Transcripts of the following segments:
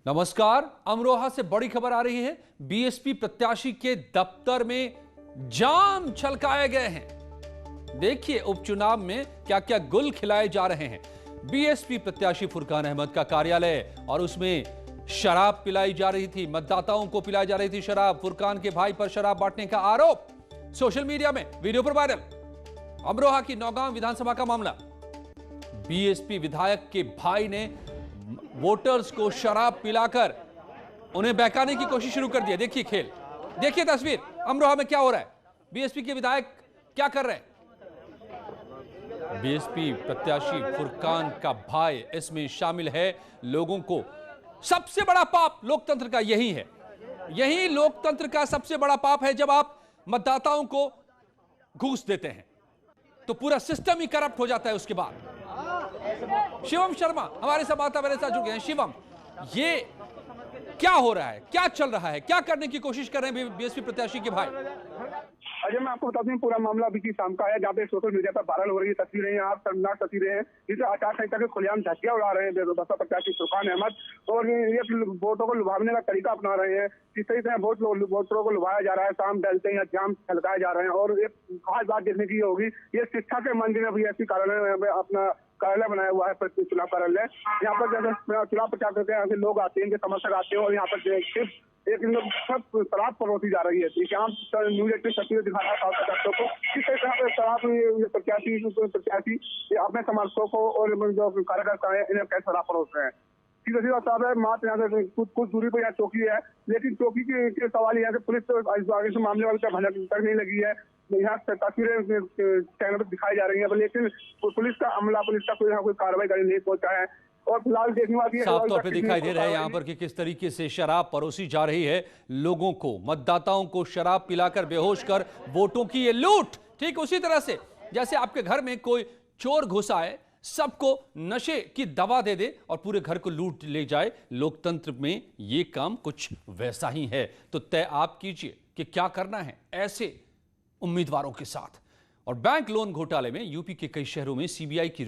नमस्कार। अमरोहा से बड़ी खबर आ रही है। बीएसपी प्रत्याशी के दफ्तर में जाम छलकाए गए हैं। देखिए उपचुनाव में क्या क्या गुल खिलाए जा रहे हैं। बीएसपी प्रत्याशी फुरकान अहमद का कार्यालय और उसमें शराब पिलाई जा रही थी, मतदाताओं को पिलाई जा रही थी शराब। फुरकान के भाई पर शराब बांटने का आरोप सोशल मीडिया में वीडियो पर वायरल। अमरोहा की नौगांव विधानसभा का मामला। बीएसपी विधायक के भाई ने वोटर्स को शराब पिलाकर उन्हें बहकाने की कोशिश शुरू कर दी। देखिए खेल, देखिए तस्वीर। अमरोहा में क्या हो रहा है, बीएसपी के विधायक क्या कर रहे हैं। बीएसपी प्रत्याशी फुरकान का भाई इसमें शामिल है। लोगों को सबसे बड़ा पाप लोकतंत्र का यही है, यही लोकतंत्र का सबसे बड़ा पाप है। जब आप मतदाताओं को घूस देते हैं तो पूरा सिस्टम ही करप्ट हो जाता है। उसके बाद शिवम शर्मा हमारे संवाददाता मेरे साथ जुड़ गए हैं। शिवम, ये क्या हो रहा है, क्या चल रहा है, क्या करने की कोशिश कर रहे हैं बीएसपी प्रत्याशी के भाई? अजय, मैं आपको बता दूं पूरा मामला अभी की शाम का है, जहाँ पे सोशल मीडिया पर वायरल हो रही तस्वीरें हैं। आप शर्मनाक तस्वीरें हैं जिसे आचार संहिता के खुलेआम झटिया उड़ा रहे हैं बसपा प्रत्याशी फुरकान अहमद, और ये वोटों को लुभावने का तरीका अपना रहे हैं। जिस तरीके से वोटरों को लुभाया जा रहा है, शाम डलते ही जाम छलकाए जा रहे हैं। और एक खास बात देखने की होगी, ये शिक्षा के मंदिर में भी ऐसी कार्यालय में अपना कार्यालय बनाया हुआ है, चुनाव कार्यालय। यहाँ पर चुनाव प्रचार करके यहाँ से लोग आते हैं, इनके समर्थक आते हैं, और यहाँ पर सिर्फ एक सब शराब परोसी जा रही है। न्यूज एटीन तस्वीरें दिखा रहा है दर्शकों को किस तरह से शराब प्रत्याशी अपने समर्थकों को और जो कार्यकर्ता है इन्हें कैसे शराब परोस रहे हैं। सीधा साहब है, मात्र यहाँ से कुछ दूरी पर यहाँ चौकी है, लेकिन चौकी के सवाल यहाँ से पुलिस आगे से मामले वाले का भनक तक नहीं लगी है। यहाँ तस्वीरें चैनल पर दिखाई जा रही है, लेकिन पुलिस का अमला, पुलिस का कोई कार्रवाई करने नहीं पहुंचा है। और फिलहाल देखने वाली साफ तौर पे दिखाई दे रहा है यहाँ पर कि किस तरीके से शराब परोसी जा रही है लोगों को, मतदाताओं को शराब पिलाकर बेहोश कर वोटों की ये लूट। ठीक उसी तरह से जैसे आपके घर में कोई चोर घुस आए, सबको नशे की दवा दे दे और पूरे घर को लूट ले जाए। लोकतंत्र में ये काम कुछ वैसा ही है। तो तय आप कीजिए कि क्या करना है ऐसे उम्मीदवारों के साथ। और बैंक लोन घोटाले में यूपी के कई शहरों में सीबीआई की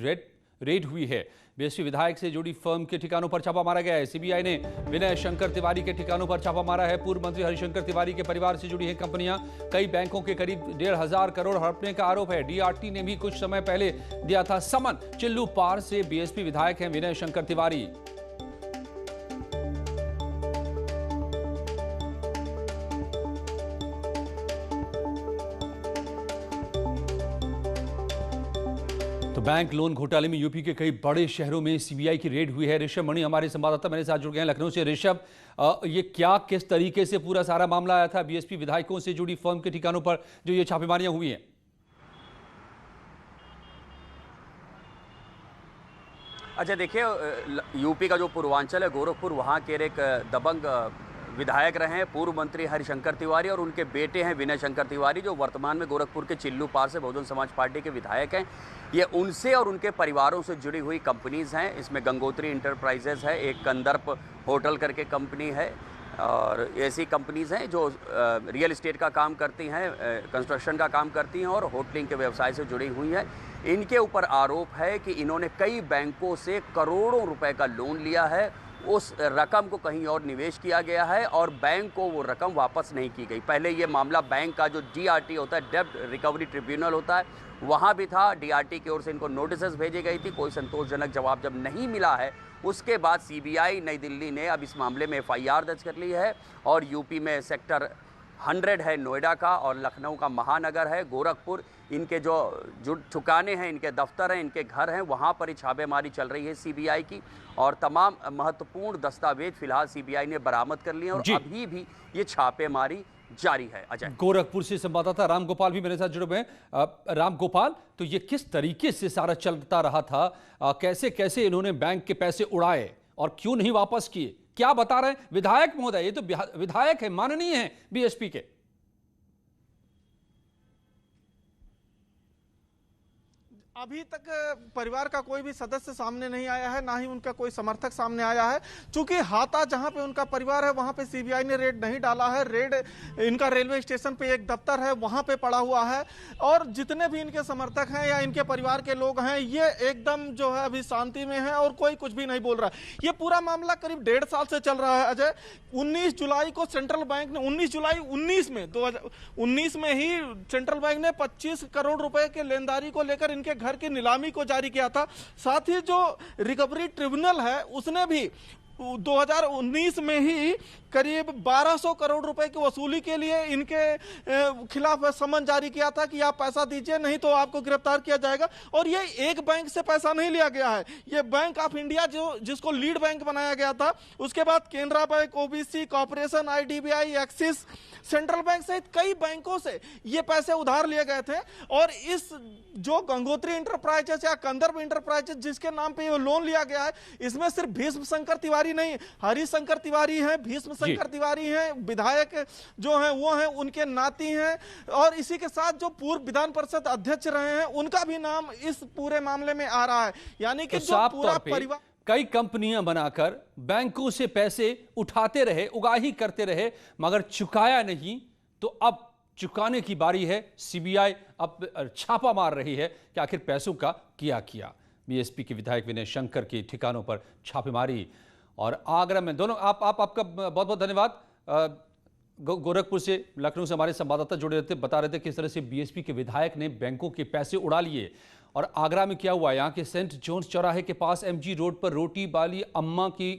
रेड हुई है। बीएसपी विधायक से जुड़ी फर्म के ठिकानों पर छापा मारा गया है। सीबीआई ने विनय शंकर तिवारी के ठिकानों पर छापा मारा है। पूर्व मंत्री हरिशंकर तिवारी के परिवार से जुड़ी हैं कंपनियां। कई बैंकों के करीब 1,500 करोड़ हड़पने का आरोप है। डीआरटी ने भी कुछ समय पहले दिया था समन। चिल्लू पार से बीएसपी विधायक हैं विनय शंकर तिवारी। तो बैंक लोन घोटाले में यूपी के कई बड़े शहरों में सीबीआई की रेड हुई है। ऋषभ मणि हमारे संवाददाता मेरे साथ जुड़ गए हैं लखनऊ से। ऋषभ, ये क्या किस तरीके से पूरा सारा मामला आया था बीएसपी विधायकों से जुड़ी फर्म के ठिकानों पर जो ये छापेमारियां हुई हैं? अच्छा देखिए, यूपी का जो पूर्वांचल है गोरखपुर, वहाँ के एक दबंग विधायक रहे हैं पूर्व मंत्री हरिशंकर तिवारी, और उनके बेटे हैं विनय शंकर तिवारी, जो वर्तमान में गोरखपुर के चिल्लू पार से बहुजन समाज पार्टी के विधायक हैं। ये उनसे और उनके परिवारों से जुड़ी हुई कंपनीज़ हैं। इसमें गंगोत्री इंटरप्राइजेज है, एक कंदर्प होटल करके कंपनी है, और ऐसी कंपनीज़ हैं जो रियल इस्टेट का काम करती हैं, कंस्ट्रक्शन का काम करती हैं और होटलिंग के व्यवसाय से जुड़ी हुई हैं। इनके ऊपर आरोप है कि इन्होंने कई बैंकों से करोड़ों रुपए का लोन लिया है, उस रकम को कहीं और निवेश किया गया है और बैंक को वो रकम वापस नहीं की गई। पहले ये मामला बैंक का जो डीआरटी होता है, डेब्ट रिकवरी ट्रिब्यूनल होता है, वहाँ भी था। डीआरटी की ओर से इनको नोटिसेस भेजी गई थी, कोई संतोषजनक जवाब जब नहीं मिला है, उसके बाद सीबीआई नई दिल्ली ने अब इस मामले में एफआईआर दर्ज कर ली है। और यूपी में सेक्टर 100 है नोएडा का, और लखनऊ का महानगर है, गोरखपुर, इनके जो ठिकाने हैं, इनके दफ्तर हैं, इनके घर हैं, वहाँ पर ही छापेमारी चल रही है सीबीआई की। और तमाम महत्वपूर्ण दस्तावेज फिलहाल सीबीआई ने बरामद कर लिए हैं और अभी भी ये छापेमारी जारी है। अजय, गोरखपुर से संवाददाता रामगोपाल भी मेरे साथ जुड़े हुए हैं। रामगोपाल, तो ये किस तरीके से सारा चलता रहा था, कैसे कैसे इन्होंने बैंक के पैसे उड़ाए और क्यों नहीं वापस किए, क्या बता रहे हैं विधायक महोदय? ये तो विधायक है, माननीय है बीएसपी के। अभी तक परिवार का कोई भी सदस्य सामने नहीं आया है, ना ही उनका कोई समर्थक सामने आया है। चूंकि हाता जहां पे उनका परिवार है वहां पे सीबीआई ने रेड नहीं डाला है। रेड इनका रेलवे स्टेशन पे एक दफ्तर है वहां पे पड़ा हुआ है, और जितने भी इनके समर्थक हैं या इनके परिवार के लोग हैं ये एकदम जो है अभी शांति में है और कोई कुछ भी नहीं बोल रहा है। ये पूरा मामला करीब 1.5 साल से चल रहा है अजय। 19 जुलाई को सेंट्रल बैंक ने 19 जुलाई 2019 में ही सेंट्रल बैंक ने 25 करोड़ रुपए के लेनदारी को लेकर इनके घर की नीलामी को जारी किया था। साथ ही जो रिकवरी ट्रिब्यूनल है उसने भी 2019 में ही करीब 1200 करोड़ रुपए की वसूली के लिए इनके खिलाफ समन जारी किया था कि आप पैसा दीजिए नहीं तो आपको गिरफ्तार किया जाएगा। और ये एक बैंक से पैसा नहीं लिया गया है, ये बैंक ऑफ इंडिया जिसको लीड बैंक बनाया गया था, उसके बाद Canara bank, OBC, corporation, IDBI, axis, central bank सहित कई बैंकों से ये पैसे उधार लिए गए थे। और इस जो गंगोत्री इंटरप्राइजेस या कंदर्प इंटरप्राइजेस जिसके नाम पे ये लोन लिया गया है, इसमें सिर्फ भीष्म शंकर तिवारी नहीं, हरिशंकर तिवारी हैं, भीष्म शंकर तिवारी हैं, विधायक जो हैं वो हैं, उनके नाती हैं, और इसी के साथ जो पूर्व विधान परिषद अध्यक्ष रहे हैं उनका भी नाम इस पूरे मामले में आ रहा है। यानी कि जो पूरा परिवार कई कंपनियां बनाकर बैंकों से पैसे उठाते रहे, उगाही करते रहे, मगर चुकाया नहीं। तो अब चुकाने की बारी है। सीबीआई अब छापा मार रही है कि आखिर पैसों का किया। बीएसपी के विधायक विनय शंकर के ठिकानों पर छापेमारी। और आगरा में दोनों आपका बहुत बहुत धन्यवाद। गोरखपुर से, लखनऊ से हमारे संवाददाता जुड़े रहते, बता रहे थे किस तरह से बीएसपी के विधायक ने बैंकों के पैसे उड़ा लिए। और आगरा में क्या हुआ, यहाँ के सेंट जॉन्स चौराहे के पास एमजी रोड पर रोटी वाली अम्मा की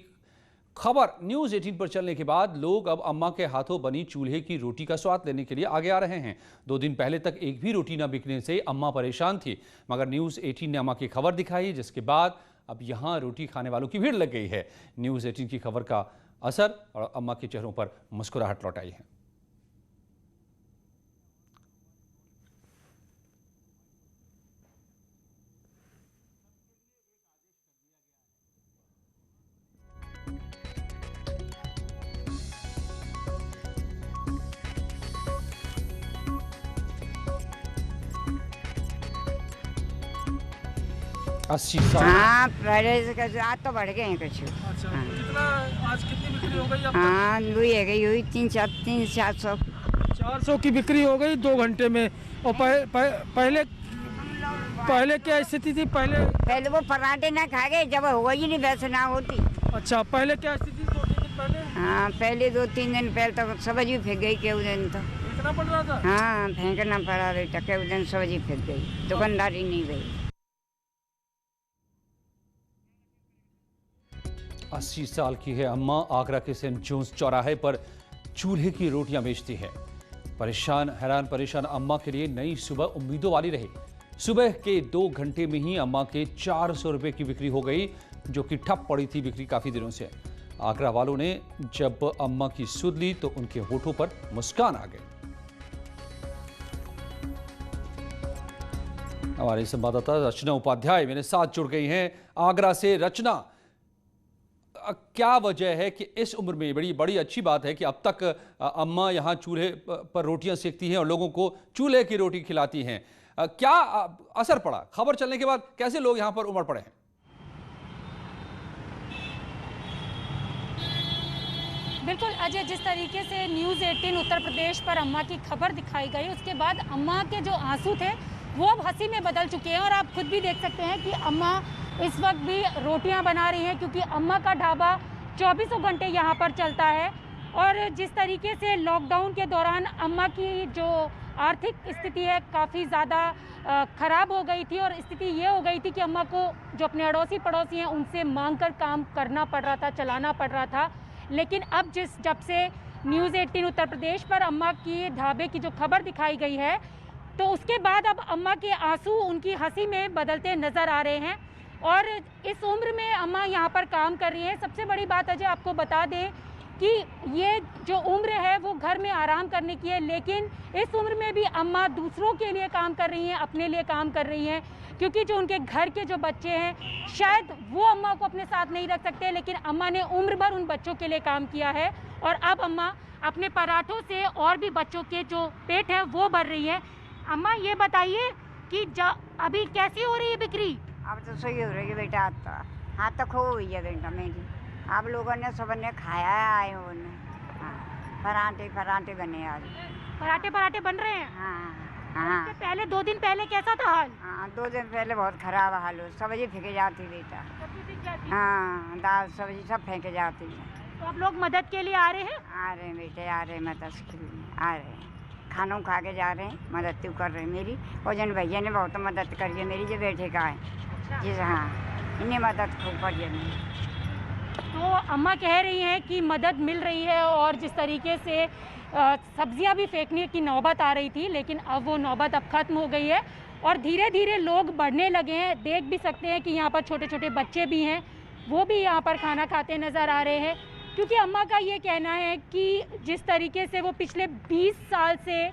खबर न्यूज़ 18 पर चलने के बाद लोग अब अम्मा के हाथों बनी चूल्हे की रोटी का स्वाद लेने के लिए आगे आ रहे हैं। 2 दिन पहले तक एक भी रोटी न बिकने से अम्मा परेशान थी, मगर न्यूज़ 18 ने अम्मा की खबर दिखाई, जिसके बाद अब यहाँ रोटी खाने वालों की भीड़ लग गई है। न्यूज़ 18 की खबर का असर और अम्मा के चेहरों पर मुस्कुराहट लौट आई है। हाँ, पहले से आज तो बढ़ गए हैं कुछ। अच्छा, कितना आज कितनी बिक्री हो गई? हाँ, हुई है गई हुई 300-400 400 की बिक्री हो गई 2 घंटे में। और पहले क्या स्थिति थी? पहले वो पराठे ना खा गए जब हुआ ही नहीं, वैसे ना होती। अच्छा, पहले क्या स्थिति 2-3 दिन पहले? हाँ, पहले 2-3 दिन पहले तो सब्जी फेंक गई के दिन तो इतना पड़ रहा था। हाँ, फेंकना पड़ा बेटा के दिन सब्जी फेंक गई, दुकानदारी नहीं गई। 80 साल की है अम्मा, आगरा के सेंट जॉन्स चौराहे पर चूल्हे की रोटियां बेचती है। हैरान परेशान अम्मा के लिए नई सुबह उम्मीदों वाली रही। सुबह के 2 घंटे में ही अम्मा के 400 रुपए की बिक्री हो गई, जो कि ठप पड़ी थी बिक्री काफी दिनों से। आगरा वालों ने जब अम्मा की सुध ली तो उनके होठों पर मुस्कान आ गई। हमारी संवाददाता रचना उपाध्याय मेरे साथ जुड़ गई हैं आगरा से। रचना, क्या वजह है कि इस उम्र में, बड़ी अच्छी बात है कि अब तक अम्मा यहाँ चूल्हे पर रोटियां सेकती हैं और लोगों को चूल्हे की रोटी खिलाती हैं। क्या असर पड़ा खबर चलने के बाद? कैसे लोग यहाँ पर उमड़ पड़े हैं? बिल्कुल अजय, जिस तरीके से न्यूज़ 18 उत्तर प्रदेश पर अम्मा की खबर दिखाई गई, उसके बाद अम्मा के जो आंसू थे वो अब हंसी में बदल चुके हैं। और आप खुद भी देख सकते हैं कि अम्मा इस वक्त भी रोटियां बना रही हैं, क्योंकि अम्मा का ढाबा 24 घंटे यहाँ पर चलता है। और जिस तरीके से लॉकडाउन के दौरान अम्मा की जो आर्थिक स्थिति है काफ़ी ज़्यादा ख़राब हो गई थी, और स्थिति ये हो गई थी कि अम्मा को जो अपने अड़ोसी पड़ोसी हैं उनसे मांग कर काम करना पड़ रहा था, चलाना पड़ रहा था। लेकिन अब जब से न्यूज़ 18 उत्तर प्रदेश पर अम्मा की ढाबे की जो खबर दिखाई गई है, तो उसके बाद अब अम्मा के आंसू उनकी हंसी में बदलते नज़र आ रहे हैं। और इस उम्र में अम्मा यहाँ पर काम कर रही हैं। सबसे बड़ी बात अजय आपको बता दें कि ये जो उम्र है वो घर में आराम करने की है, लेकिन इस उम्र में भी अम्मा दूसरों के लिए काम कर रही हैं, अपने लिए काम कर रही हैं, क्योंकि जो उनके घर के जो बच्चे हैं शायद वो अम्मा को अपने साथ नहीं रख सकते, लेकिन अम्मा ने उम्र भर उन बच्चों के लिए काम किया है। और अब अम्मा अपने पराठों से और भी बच्चों के जो पेट है वो भर रही है। अम्मा ये बताइए कि अभी कैसी हो रही है बिक्री? अब तो सही हो रही है बेटा, हाथ तो खो हुई है बेटा मेरी। आप लोगों ने सबने खाया है, आए हो ने। हाँ, पराठे बने आज। पराठे बन रहे हैं? हाँ। उससे पहले 2 दिन पहले कैसा था हाल? हाँ, 2 दिन पहले बहुत खराब हाल हो, सब्जी फेंके जाती बेटा। हाँ, दाल सब्जी सब फेंके जाती है। तो आप लोग मदद के लिए आ रहे हैं? आ रहे हैं बेटे, आ रहे हैं, मदद के लिए आ रहे हैं। खानों खा के जा रहे हैं, मदद तो कर रहे हैं मेरी। और जन भैया ने बहुत मदद करी है मेरी, जो बेटे का है जी। हाँ, इन्हें मदद खूब करी है मेरी। तो अम्मा कह रही हैं कि मदद मिल रही है, और जिस तरीके से सब्जियां भी फेंकने की नौबत आ रही थी, लेकिन अब वो नौबत अब ख़त्म हो गई है और धीरे धीरे लोग बढ़ने लगे हैं। देख भी सकते हैं कि यहाँ पर छोटे छोटे बच्चे भी हैं, वो भी यहाँ पर खाना खाते नज़र आ रहे हैं। क्योंकि अम्मा का ये कहना है कि जिस तरीके से वो पिछले 20 साल से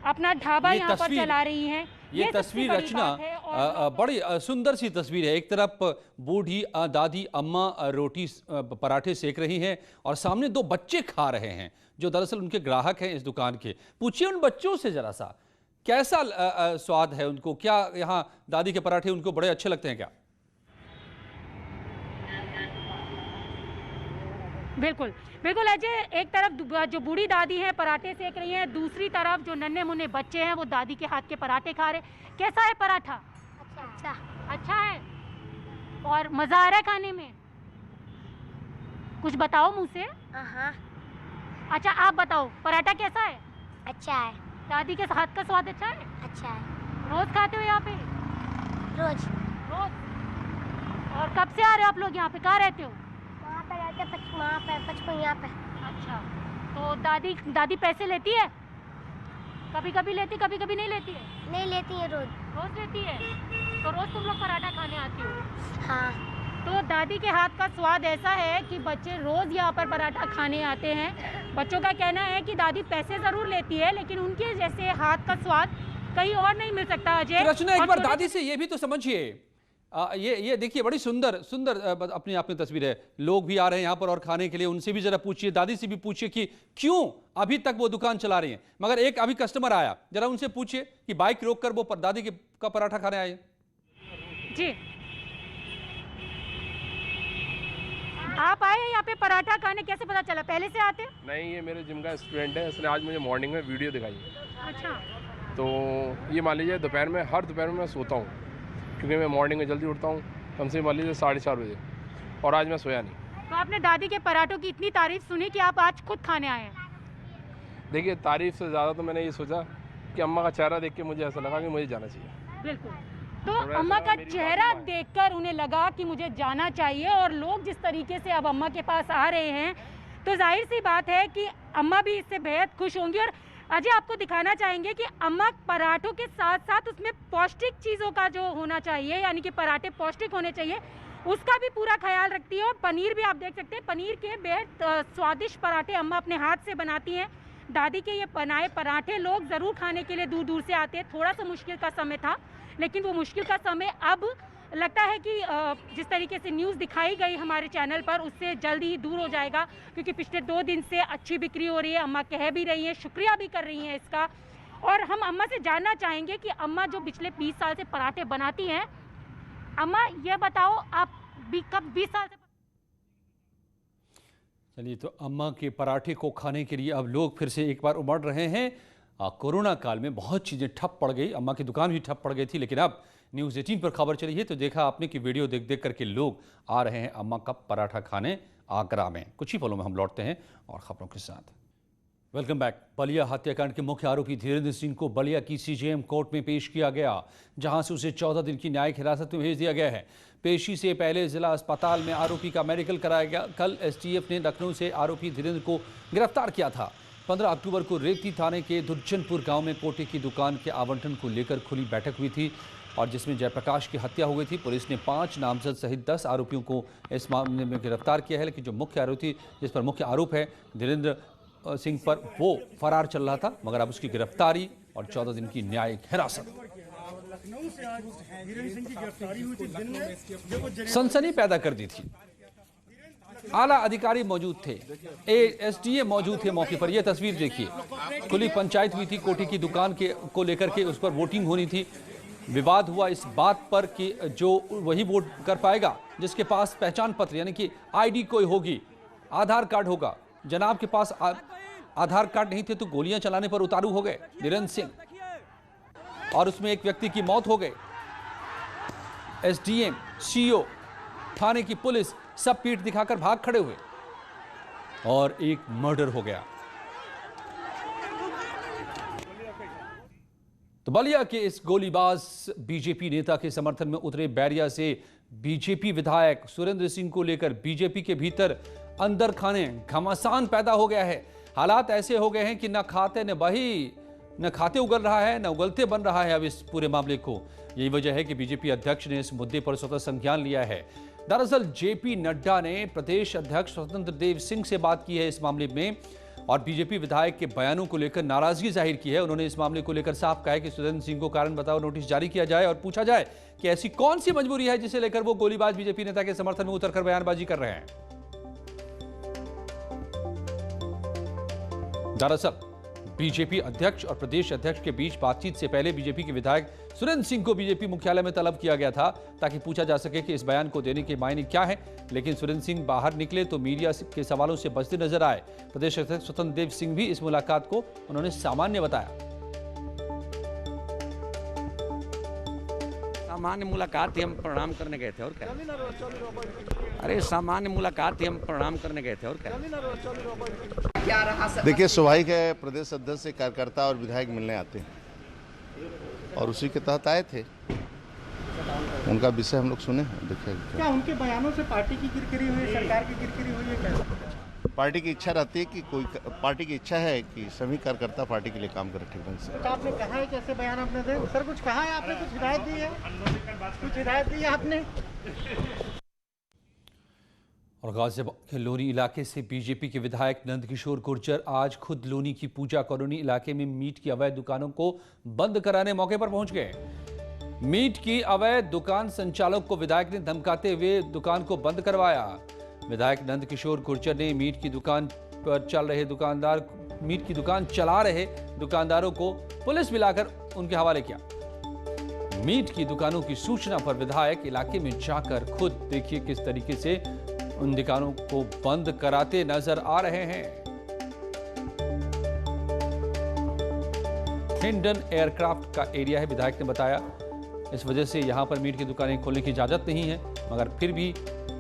अपना ढाबा यहाँ पर चला रही हैं, ये तस्वीर रचना बड़ी सुंदर सी तस्वीर है। एक तरफ बूढ़ी दादी अम्मा रोटी पराठे सेक रही हैं और सामने 2 बच्चे खा रहे हैं जो दरअसल उनके ग्राहक हैं इस दुकान के। पूछिए उन बच्चों से जरा सा, कैसा स्वाद है उनको? क्या यहाँ दादी के पराठे उनको बड़े अच्छे लगते हैं क्या? बिल्कुल बिल्कुल अजय, एक तरफ जो बूढ़ी दादी हैं पराठे सेक रही हैं, दूसरी तरफ जो नन्हे मुन्ने बच्चे हैं वो दादी के हाथ के पराठे खा रहे। कैसा है पराठा? अच्छा है। और मज़ा आ रहा है खाने में? कुछ बताओ मुँह से। अच्छा आप बताओ, पराठा कैसा है? अच्छा है। दादी के हाथ का स्वाद अच्छा है? अच्छा है। रोज खाते हो यहाँ पे? रोज। और कब से आ रहे हो आप लोग यहाँ पे? कहाँ रहते हो? वहाँ पे रहते, वहाँ पे 55 पे। अच्छा, तो दादी पैसे लेती है? कभी कभी लेती, कभी कभी नहीं लेती है? नहीं लेती है, रोज लेती है। तो रोज तुम लोग पराठा खाने आती हो? हाँ। तो दादी के हाथ का स्वाद ऐसा है कि बच्चे रोज यहाँ पर पराठा खाने आते हैं। बच्चों का कहना है कि दादी पैसे जरूर लेती है, लेकिन उनके जैसे हाथ का स्वाद कहीं और नहीं मिल सकता। अजय, रचना एक बार दादी से ये भी तो समझिए। ये देखिए, बड़ी सुंदर अपने आप में तस्वीर है। लोग भी आ रहे हैं यहाँ पर और खाने के लिए। उनसे भी जरा पूछिए, दादी से भी पूछिए कि क्यों अभी तक वो दुकान चला रही हैं। मगर एक अभी कस्टमर आया, जरा उनसे पूछिए कि बाइक रोक कर वो दादी का पराठा खाने आए। जी, आप आए यहाँ पे पराठा खाने, कैसे पता चला? पहले से आते? नहीं, ये मेरे जिम का स्टूडेंट है, इसने आज मुझे मॉर्निंग में वीडियो दिखाई है। अच्छा। तो ये मान लीजिए दोपहर में, हर दोपहर में मैं सोता हूँ क्योंकि मैं मॉर्निंग में जल्दी उठता हूँ, कम से कम मान लीजिए 4:30 बजे, और आज मैं सोया नहीं। तो आपने दादी के पराठों की इतनी तारीफ सुनी कि आप आज खुद खाने आए हैं? देखिए, तारीफ से ज़्यादा तो मैंने ये सोचा कि अम्मा का चेहरा देख के मुझे ऐसा लगा कि मुझे जाना चाहिए। बिल्कुल, तो अम्मा का चेहरा देखकर उन्हें लगा कि मुझे जाना चाहिए, और लोग जिस तरीके से अब अम्मा के पास आ रहे हैं तो जाहिर सी बात है कि अम्मा भी इससे बेहद खुश होंगी। और अजय, आपको दिखाना चाहेंगे कि अम्मा पराठों के साथ साथ उसमें पौष्टिक चीज़ों का जो होना चाहिए, यानी कि पराठे पौष्टिक होने चाहिए, उसका भी पूरा ख्याल रखती है। और पनीर भी आप देख सकते हैं, पनीर के बेहद स्वादिष्ट पराठे अम्मा अपने हाथ से बनाती हैं। दादी के ये बनाए पराठे लोग ज़रूर खाने के लिए दूर दूर से आते हैं। थोड़ा सा मुश्किल का समय था, लेकिन वो मुश्किल का समय अब लगता है कि जिस तरीके से न्यूज़ दिखाई गई हमारे चैनल पर, उससे जल्दी ही दूर हो जाएगा। क्योंकि पिछले 2 दिन से अच्छी बिक्री हो रही है, अम्मा कह भी रही हैं, शुक्रिया भी कर रही हैं इसका। और हम अम्मा से जानना चाहेंगे कि अम्मा जो पिछले 20 साल से पराठे बनाती हैं, अम्मा ये बताओ आप कब 20 साल से? चलिए, तो अम्मा के पराठे को खाने के लिए अब लोग फिर से एक बार उमड़ रहे हैं। कोरोना काल में बहुत चीज़ें ठप पड़ गई, अम्मा की दुकान भी ठप पड़ गई थी, लेकिन अब न्यूज़ 18 पर खबर चली है तो देखा आपने कि वीडियो देख देख करके लोग आ रहे हैं अम्मा का पराठा खाने आगरा में। कुछ ही पलों में हम लौटते हैं और खबरों के साथ। Welcome back. बलिया हत्याकांड के मुख्य आरोपी धीरेन्द्र सिंह को बलिया की सीजेएम कोर्ट में पेश किया गया, जहां से उसे 14 दिन की न्यायिक हिरासत में भेज दिया गया है। पेशी से पहले जिला अस्पताल में आरोपी का मेडिकल कराया गया। कल एसटीएफ ने लखनऊ से आरोपी धीरेन्द्र को गिरफ्तार किया था। 15 अक्टूबर को रेवती थाने के दुर्जनपुर गांव में कोटे की दुकान के आवंटन को लेकर खुली बैठक हुई थी और जिसमें जयप्रकाश की हत्या हो गई थी। पुलिस ने 5 नामजद सहित 10 आरोपियों को इस मामले में गिरफ्तार किया है, लेकिन जो मुख्य आरोपी जिस पर मुख्य आरोप है धीरेन्द्र सिंह पर, वो फरार चल रहा था, मगर अब उसकी गिरफ्तारी और 14 दिन की न्यायिक हिरासत। सनसनी पैदा कर दी थी। आला अधिकारी मौजूद थे, एसडीए मौजूद थे मौके पर। यह तस्वीर देखिए, खुली पंचायत हुई थी कोठी की दुकान को लेकर के, उस पर वोटिंग होनी थी। विवाद हुआ इस बात पर कि जो वही वोट कर पाएगा जिसके पास पहचान पत्र यानी कि आईडी कोई होगी, आधार कार्ड होगा। जनाब के पास आधार कार्ड नहीं थे तो गोलियां चलाने पर उतारू हो गए निरंजन सिंह, और उसमें एक व्यक्ति की मौत हो गई। एसडीएम, सीओ, थाने की पुलिस सब पीठ दिखाकर भाग खड़े हुए और एक मर्डर हो गया। तो बलिया के इस गोलीबाज बीजेपी नेता के समर्थन में उतरे बैरिया से बीजेपी विधायक सुरेंद्र सिंह को लेकर बीजेपी के भीतर अंदर खाने घमासान पैदा हो गया है। हालात ऐसे हो गए हैं कि न खाते न बही, न खाते उगल रहा है न उगलते बन रहा है अब इस पूरे मामले को। यही वजह है कि बीजेपी अध्यक्ष ने इस मुद्दे पर स्वतः संज्ञान लिया है। दरअसल जेपी नड्डा ने प्रदेश अध्यक्ष स्वतंत्र देव सिंह से बात की है इस मामले में और बीजेपी विधायक के बयानों को लेकर नाराजगी जाहिर की है। उन्होंने इस मामले को लेकर साफ कहा है कि सुरेंद्र सिंह को कारण बताओ नोटिस जारी किया जाए और पूछा जाए कि ऐसी कौन सी मजबूरी है जिसे लेकर वो गोलीबाज बीजेपी नेता के समर्थन में उतरकर बयानबाजी कर रहे हैं। दरअसल बीजेपी अध्यक्ष और प्रदेश अध्यक्ष के बीच बातचीत से पहले बीजेपी के विधायक सुरेंद्र सिंह को बीजेपी मुख्यालय में तलब किया गया था ताकि पूछा जा सके कि इस बयान को देने के मायने क्या है। लेकिन सुरेंद्र सिंह बाहर निकले तो मीडिया के सवालों से बचते नजर आए। प्रदेश अध्यक्ष स्वतंत्र देव सिंह भी इस मुलाकात को उन्होंने सामान्य बताया। सामान्य मुलाकात ही हम प्रणाम करने गए थे और क्या। अरे सामान्य मुलाकात ही हम प्रणाम करने गए थे और क्या। देखिए स्वाभाविक है, प्रदेश अध्यक्ष से कार्यकर्ता और विधायक मिलने आते हैं और उसी के तहत आए थे। उनका विषय हम लोग सुने। देखिए क्या उनके बयानों से पार्टी की किरकिरी हुई, सरकार की किरकिरी हुई है क्या? पार्टी की इच्छा रहती है कि कोई पार्टी की इच्छा है कि सभी कार्यकर्ता पार्टी के लिए काम करें ठीक ढंग से। तो आपने कहा है कैसे बयान आपने दे सर, कुछ कहा है आपने, कुछ हिदायत दी है, कुछ हिदायत दी है आपने? और गाजियाबाद के लोनी इलाके से बीजेपी के विधायक नंदकिशोर गुर्जर आज खुद लोनी की पूजा कॉलोनी इलाके में मीट की अवैध दुकानों को बंद कराने मौके पर पहुंच गए। मीट की अवैध दुकान संचालक को विधायक ने धमकाते हुए दुकान को बंद करवाया। विधायक नंदकिशोर गुर्जर ने मीट की दुकान चला रहे दुकानदारों को पुलिस मिलाकर उनके हवाले किया। मीट की दुकानों की सूचना पर विधायक इलाके में जाकर खुद देखिए किस तरीके से उन दुकानों को बंद कराते नजर आ रहे हैं। हिंडन एयरक्राफ्ट का एरिया है, विधायक ने बताया। इस वजह से यहां पर मीट की दुकानें खोलने की इजाजत नहीं है, मगर फिर भी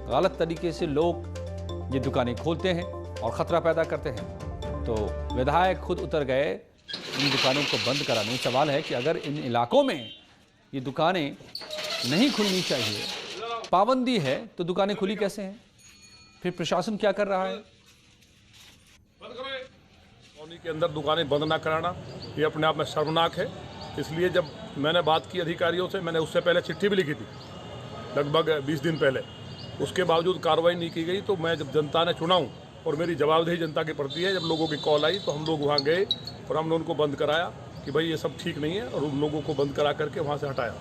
गलत तरीके से लोग ये दुकानें खोलते हैं और खतरा पैदा करते हैं। तो विधायक खुद उतर गए इन दुकानों को बंद कराने। सवाल है कि अगर इन इलाकों में ये दुकानें नहीं खुलनी चाहिए, पाबंदी है, तो दुकानें खुली कैसे हैं? फिर प्रशासन क्या कर रहा है? कॉलोनी के अंदर दुकानें बंद ना कराना ये अपने आप में शर्मनाक है। इसलिए जब मैंने बात की अधिकारियों से, मैंने उससे पहले चिट्ठी भी लिखी थी लगभग 20 दिन पहले, उसके बावजूद कार्रवाई नहीं की गई। तो मैं जब जनता ने चुना हूँ और मेरी जवाबदेही जनता के प्रति है, जब लोगों की कॉल आई तो हम लोग वहाँ गए और हमने उनको बंद कराया कि भाई ये सब ठीक नहीं है, और उन लोगों को बंद करा करके वहाँ से हटाया।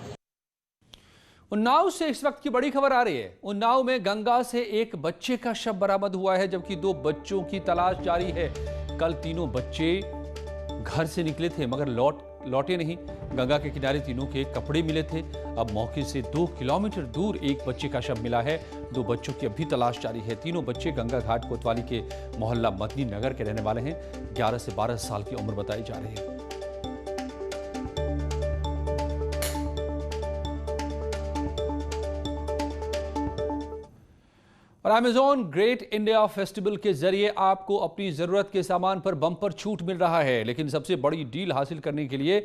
उन्नाव से इस वक्त की बड़ी खबर आ रही है। उन्नाव में गंगा से एक बच्चे का शव बरामद हुआ है, जबकि 2 बच्चों की तलाश जारी है। कल तीनों बच्चे घर से निकले थे मगर लौटे नहीं। गंगा के किनारे तीनों के कपड़े मिले थे। अब मौके से 2 किलोमीटर दूर एक बच्चे का शव मिला है। 2 बच्चों की अभी तलाश जारी है। तीनों बच्चे गंगा घाट कोतवाली के मोहल्ला मदनी नगर के रहने वाले हैं। 11 से 12 साल की उम्र बताई जा रही है। और अमेज़न ग्रेट इंडिया फेस्टिवल के जरिए आपको अपनी जरूरत के सामान पर बम्पर छूट मिल रहा है। लेकिन सबसे बड़ी डील हासिल करने के लिए